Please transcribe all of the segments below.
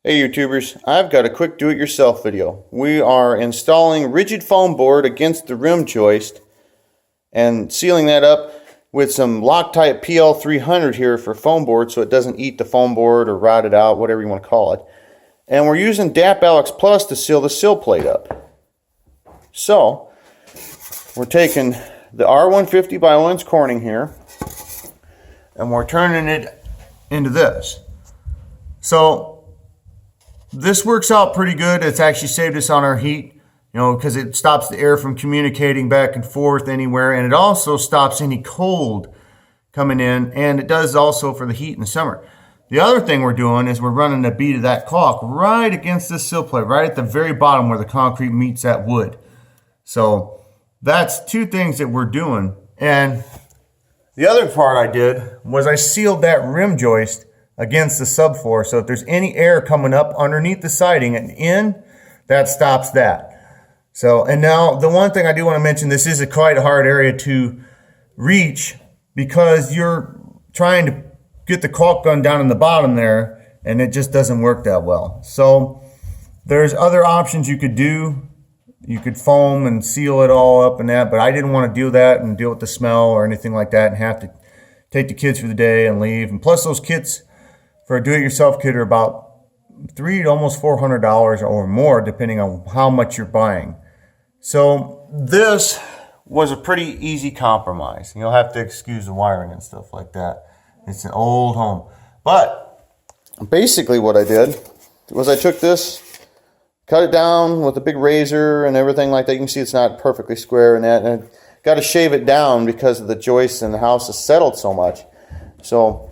Hey YouTubers, I've got a quick do-it-yourself video. We are installing rigid foam board against the rim joist and sealing that up with some Loctite PL 300 here for foam board so it doesn't eat the foam board or rot it out, whatever you want to call it. And we're using Dap Alex Plus to seal the sill plate up. So, we're taking the R150 by Owens Corning here and we're turning it into this. So, this works out pretty good. It's actually saved us on our heat, because it stops the air from communicating back and forth anywhere, and it also stops any cold coming in, and it does also for the heat in the summer. The other thing we're doing is we're running a bead of that caulk right against this sill plate, right at the very bottom where the concrete meets that wood. So that's two things that we're doing. And the other part I did was I sealed that rim joist against the subfloor, so if there's any air coming up underneath the siding and in, that stops that. So, and now the one thing I do want to mention, this is quite a hard area to reach because you're trying to get the caulk gun down in the bottom there and it just doesn't work that well. So there's other options you could do. You could foam and seal it all up and that, but I didn't want to do that and deal with the smell or anything like that and have to take the kids for the day and leave. And plus those kits for a do-it-yourself kit are about $300 to almost $400 or more, depending on how much you're buying. So this was a pretty easy compromise. You'll have to excuse the wiring and stuff like that. It's an old home. But basically what I did was I took this, cut it down with a big razor and everything like that. You can see it's not perfectly square and that. And I got to shave it down because of the joists and the house has settled so much. So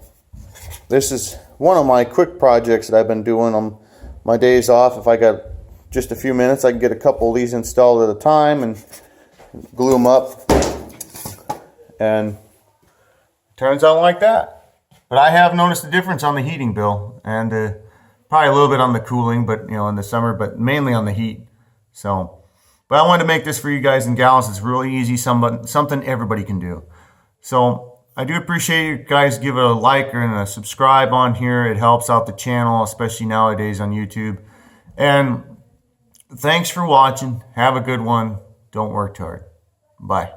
this is one of my quick projects that I've been doing on my days off. If I got just a few minutes, I can get a couple of these installed at a time and glue them up. And it turns out like that. But I have noticed a difference on the heating bill and probably a little bit on the cooling, but in the summer, but mainly on the heat. So, but I wanted to make this for you guys and gals. It's really easy, something everybody can do. So I do appreciate you guys give it a like and a subscribe on here. It helps out the channel, especially nowadays on YouTube. And thanks for watching. Have a good one. Don't work too hard. Bye.